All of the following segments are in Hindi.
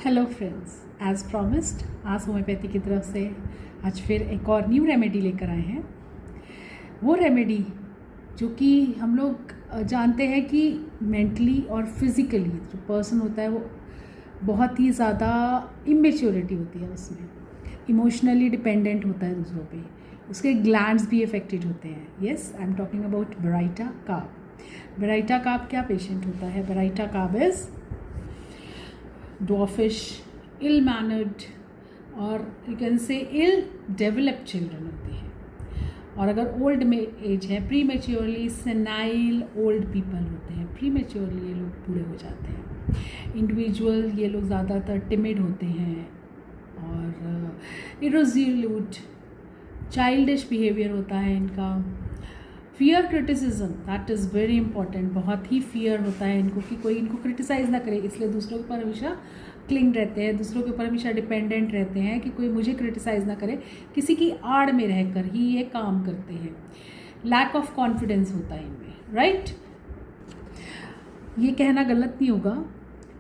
हेलो फ्रेंड्स, एज प्रॉमिस्ड आज होम्योपैथी की तरफ से आज फिर एक और न्यू रेमेडी लेकर आए हैं। वो रेमेडी जो कि हम लोग जानते हैं कि मेंटली और फिज़िकली जो पर्सन होता है वो बहुत ही ज़्यादा इमेच्योरिटी होती है, उसमें इमोशनली डिपेंडेंट होता है दूसरों पे, उसके ग्लैंड्स भी अफेक्टेड होते हैं। Yes, I am talking about बराइटा काब। बराइटा काब क्या पेशेंट होता है? Baryta carb is dwarfish, ill-mannered और you can say ill-developed children होते हैं। और अगर ओल्ड में एज है, प्रीमेच्योरली सेनाइल ओल्ड पीपल होते हैं। प्रीमेच्योरली ये लोग बूढ़े हो जाते हैं। इंडिविजुअल ये लोग ज़्यादातर टिमिड होते हैं और इरोज़िल्यूट चाइल्डिश बिहेवियर होता है इनका। Fear criticism, that is very important. बहुत ही फियर होता है इनको कि कोई इनको क्रिटिसाइज़ ना करे, इसलिए दूसरों के ऊपर हमेशा क्लिंग रहते हैं, दूसरों के ऊपर हमेशा डिपेंडेंट रहते हैं कि कोई मुझे क्रिटिसाइज़ ना करे, किसी की आड़ में रहकर ही ये काम करते हैं। लैक ऑफ कॉन्फिडेंस होता है इनमें, राइट। ये कहना गलत नहीं होगा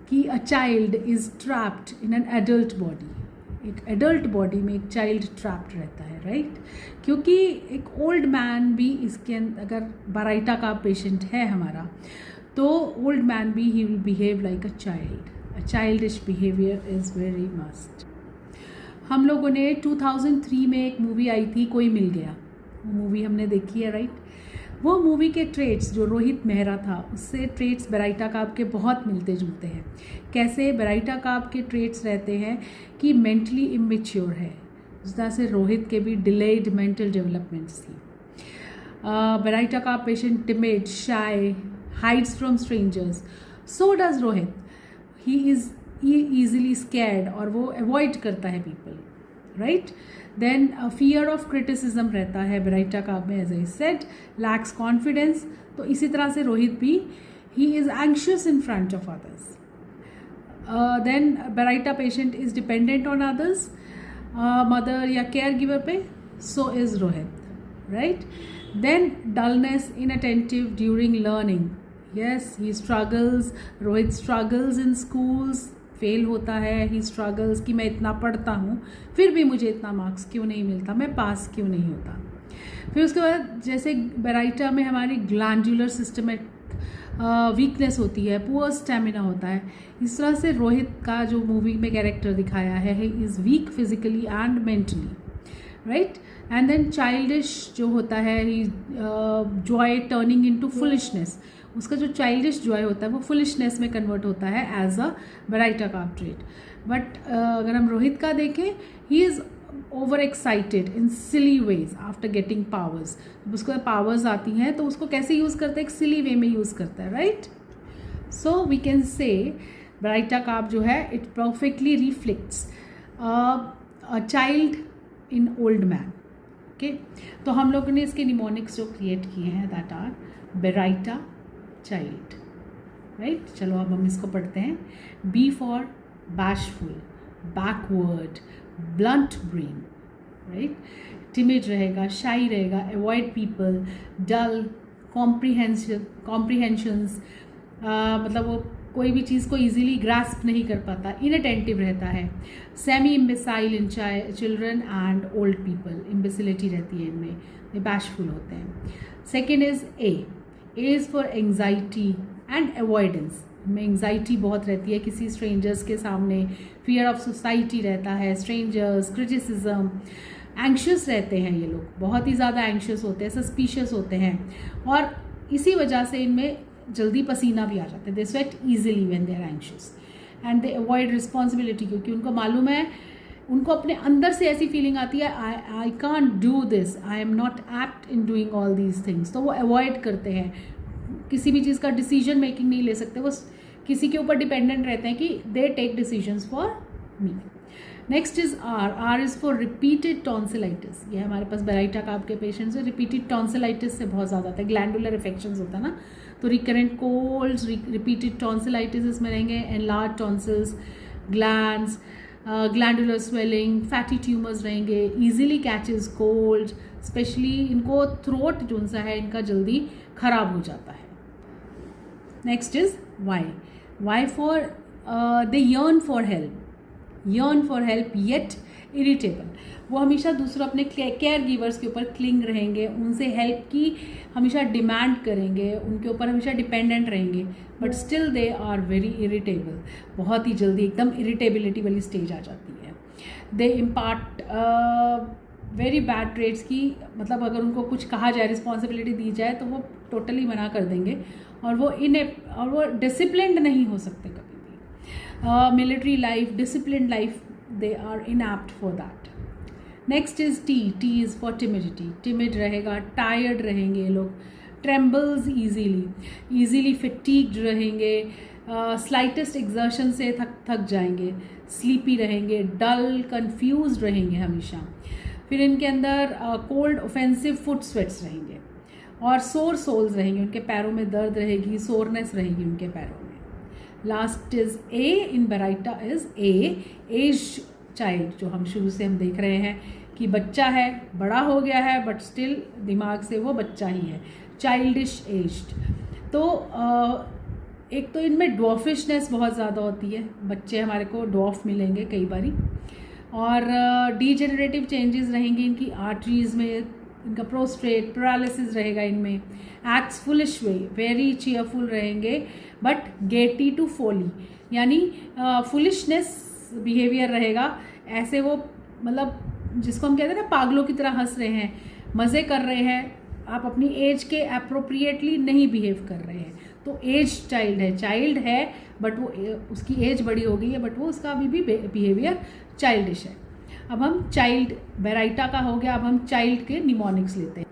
कि a child is trapped in an adult body. एक एडल्ट बॉडी में एक चाइल्ड ट्रैप्ड रहता है, राइट। क्योंकि एक ओल्ड मैन भी इसके अगर बराइटा का पेशेंट है हमारा, तो ओल्ड मैन भी he will behave like a child. A childish behaviour is very must. हम लोगों ने 2003 में एक मूवी आई थी, कोई मिल गया। वो मूवी हमने देखी है, राइट। वो मूवी के ट्रेट्स जो रोहित मेहरा था, उससे ट्रेट्स बराइटा काब के बहुत मिलते जुलते हैं। कैसे? बराइटा काब के ट्रेट्स रहते हैं कि मेंटली इमेच्योर है, जिस तरह से रोहित के भी डिलेड मेंटल डेवलपमेंट्स थी। Baryta carb patient timid, shy, hides from strangers. So does Rohit. He is easily scared और वो अवॉइड करता है people, right. Then fear of criticism रहता है बराइटा काब में, as I said, lacks confidence. तो इसी तरह से रोहित भी, he is anxious in front of others. Then baryta patient is dependent on others, mother या केयर गिवर पे। So is Rohit, right. Then dullness, inattentive during learning. Yes, he struggles, Rohit struggles in schools, fail होता है। ही स्ट्रगल्स कि मैं इतना पढ़ता हूँ फिर भी मुझे इतना मार्क्स क्यों नहीं मिलता, मैं पास क्यों नहीं होता। फिर उसके बाद जैसे बराइटा में हमारी ग्लैंडुलर सिस्टम में वीकनेस होती है, पुअर स्टेमिना होता है। इस तरह से रोहित का जो मूवी में कैरेक्टर दिखाया है, he is weak physically and mentally, right. And then childish जो होता है, he joy turning into foolishness. उसका जो चाइल्डिश जॉय होता है वो फुलिशनेस में कन्वर्ट होता है as a baryta carb trait. But अगर हम रोहित का देखें, he is over excited in silly ways after getting powers. जब उसको पावर्स आती हैं तो उसको कैसे यूज़ करता है? एक सिली वे में यूज़ करता है, right. So we can say बराइटा काब जो है, it perfectly reflects a child in old man. Okay, तो हम लोगों ने इसके निमोनिक्स जो क्रिएट किए हैं, that are baryta child, right. चलो अब हम इसको पढ़ते हैं। B for bashful, backward, blunt brain, right. Timid रहेगा, शाई रहेगा, अवॉइड पीपल, डल, कॉम्प्रीहेंशंस, मतलब वो कोई भी चीज़ को इजीली ग्रास्प नहीं कर पाता, इनअटेंटिव रहता है। Semi imbecile in children and old people, imbecility रहती है इनमें, ये बैशफुल होते हैं। Second is a is for anxiety and avoidance. इनमें एंग्जाइटी बहुत रहती है किसी स्ट्रेंजर्स के सामने, फियर ऑफ सोसाइटी रहता है, स्ट्रेंजर्स, क्रिटिसिज्म। एंग्शियस रहते हैं ये लोग, बहुत ही ज़्यादा एंग्शियस होते हैं, सस्पिशियस होते हैं, और इसी वजह से इनमें जल्दी पसीना भी आ जाता है। They sweat easily when they are anxious and they avoid responsibility, क्योंकि उनको मालूम है, उनको अपने अंदर से ऐसी फीलिंग आती है, I can't do this, I am not apt in doing all these things. तो वो अवॉइड करते हैं, किसी भी चीज़ का डिसीजन मेकिंग नहीं ले सकते, वो किसी के ऊपर डिपेंडेंट रहते हैं कि they take decisions for me. Next is R. R is for repeated tonsillitis. ये हमारे पास बराइटा काब के पेशेंट्स में रिपीटेड टॉन्सिलाइटिस से बहुत ज़्यादा आता है, ग्लैंडुलर इफेक्शंस होता है ना, तो रिकरेंट कोल्ड्स, रिपीटेड टॉन्सिलाइटिस इसमें रहेंगे, enlarge tonsils, glands, glandular swelling, fatty tumours रहेंगे, ईजिली कैचेस कोल्ड, स्पेशली इनको थ्रोट जो सा है इनका जल्दी खराब हो जाता है। Next is Y. Why for they yearn for help. yearn for help yet irritable. वो हमेशा दूसरों अपने केयर गिवर्स के ऊपर क्लिंग रहेंगे, उनसे हेल्प की हमेशा डिमांड करेंगे, उनके ऊपर हमेशा डिपेंडेंट रहेंगे, but still they are very irritable. बहुत ही जल्दी एकदम इरिटेबिलिटी वाली स्टेज आ जाती है. दे इम्पार्ट वेरी बैड ट्रेड्स की, मतलब अगर उनको कुछ कहा जाए, रिस्पॉन्सिबिलिटी दी जाए तो वो टोटली मना कर देंगे, और वो डिसिप्लिन्ड नहीं हो सकते कभी भी. Military life, disciplined life, they are inept for that. Next is T is for timidity. Timid रहेगा, टायर्ड रहेंगे ये लोग, ट्रेम्बल्स ईजीली फिटीग्ड रहेंगे, स्लाइटेस्ट एक्सर्शन से थक जाएंगे, स्लीपी रहेंगे, डल कंफ्यूज रहेंगे हमेशा. फिर इनके अंदर कोल्ड ऑफेंसिव फुट स्वेट्स रहेंगे, और सोर सोल्स रहेंगे, उनके पैरों में दर्द रहेगी, सोरनेस रहेगी उनके पैरों में. Last is A in baryta is as child, जो हम शुरू से हम देख रहे हैं कि बच्चा है, बड़ा हो गया है, बट स्टिल दिमाग से वो बच्चा ही है, चाइल्डिश एज्ड. तो एक तो इनमें ड्वार्फिशनेस बहुत ज़्यादा होती है, बच्चे हमारे को ड्वार्फ मिलेंगे कई बारी. और डीजेनरेटिव चेंजेस रहेंगी इनकी आर्टरीज में, इनका प्रोस्ट्रेट पैरालिसिस रहेगा इनमें. एक्ट्स फुलिश वे, वेरी चीयरफुल रहेंगे, बट गेटी टू फोली, यानी फुलिशनेस बिहेवियर रहेगा. ऐसे वो मतलब जिसको हम कहते हैं ना, पागलों की तरह हंस रहे हैं, मज़े कर रहे हैं, आप अपनी एज के अप्रोप्रिएटली नहीं बिहेव कर रहे हैं. तो एज चाइल्ड है बट वो उसकी एज बड़ी हो गई है, बट वो उसका अभी भी बिहेवियर चाइल्डिश है. अब हम चाइल्ड बेराइटा का हो गया, अब हम चाइल्ड के निमोनिक्स लेते हैं.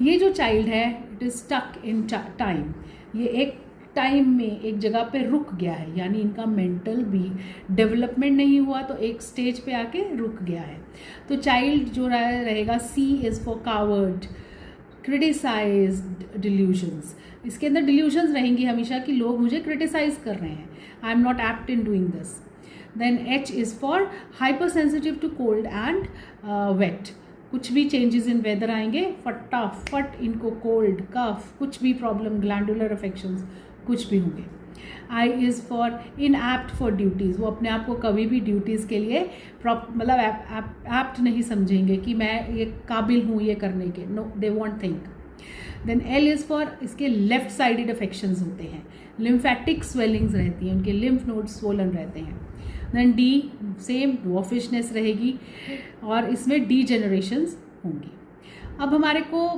ये जो चाइल्ड है, it is stuck in time, ये एक टाइम में एक जगह पे रुक गया है, यानी इनका मेंटल भी डेवलपमेंट नहीं हुआ, तो एक स्टेज पे आके रुक गया है. तो चाइल्ड जो रहेगा, सी इज़ फॉर कावर्ड, क्रिटिसाइज्ड, डिल्यूशंस. इसके अंदर डिल्यूशंस रहेंगी हमेशा कि लोग मुझे क्रिटिसाइज कर रहे हैं, I am not apt in doing this. Then H is for hypersensitive to cold and wet. कुछ भी चेंजेस इन वेदर आएंगे, फटाफट इनको कोल्ड, कफ, कुछ भी प्रॉब्लम, ग्लैंडुलर अफेक्शंस कुछ भी होंगे. I is for inept for duties. वो अपने आप को कभी भी ड्यूटीज़ के लिए मतलब एप्ट नहीं समझेंगे कि मैं ये काबिल हूँ ये करने के. No, they won't think. Then L is for, इसके लेफ्ट साइडेड अफेक्शंस होते हैं, लिम्फेटिक स्वेलिंग्स रहती हैं, उनके लिम्फ नोड्स स्वोलन रहते हैं. देन डी, सेम ड्वार्फिशनेस रहेगी, और इसमें डीजेनरेशंस होंगी. अब हमारे को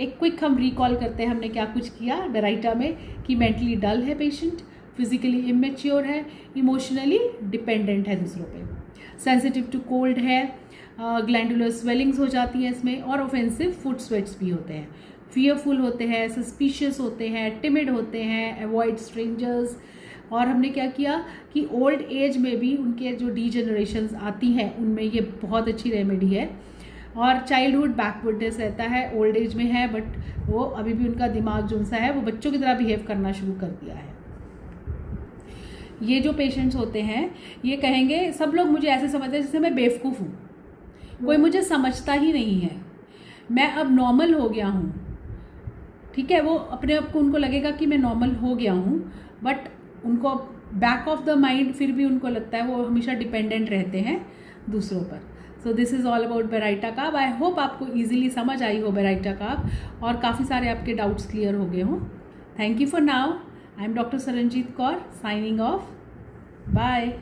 एक क्विक हम रिकॉल करते हैं हमने क्या कुछ किया बेराइटा में, कि मेंटली डल है पेशेंट, फिजिकली इमेच्योर है, इमोशनली डिपेंडेंट है दूसरों पे, सेंसिटिव टू कोल्ड है, ग्लैंडुलर स्वेलिंग्स हो जाती है इसमें, और ऑफेंसिव फुट स्वेट्स भी होते हैं, फियरफुल होते हैं, सस्पिशियस होते हैं, टिमिड होते हैं, अवॉइड स्ट्रेंजर्स. और हमने क्या किया कि ओल्ड एज में भी उनके जो डीजेनरेशंस आती हैं उनमें ये बहुत अच्छी रेमेडी है. और चाइल्डहुड बैकवर्डनेस रहता है, ओल्ड एज में है, बट वो अभी भी उनका दिमाग जो सा है वो बच्चों की तरह बिहेव करना शुरू कर दिया है. ये जो पेशेंट्स होते हैं ये कहेंगे, सब लोग मुझे ऐसे समझते हैं जैसे मैं बेवकूफ़ हूँ, कोई मुझे समझता ही नहीं है, मैं अब नॉर्मल हो गया हूँ. ठीक है, वो अपने आप को उनको लगेगा कि मैं नॉर्मल हो गया हूँ, बट उनको बैक ऑफ द माइंड फिर भी उनको लगता है वो हमेशा डिपेंडेंट रहते हैं दूसरों पर. So this is all about बेराइटा काब. आई होप आपको ईजिली समझ आई हो बेराइटा काब, और काफ़ी सारे आपके डाउट्स क्लियर हो गए हों. Thank you for now. I am doctor Saranjit Kaur, signing off. Bye.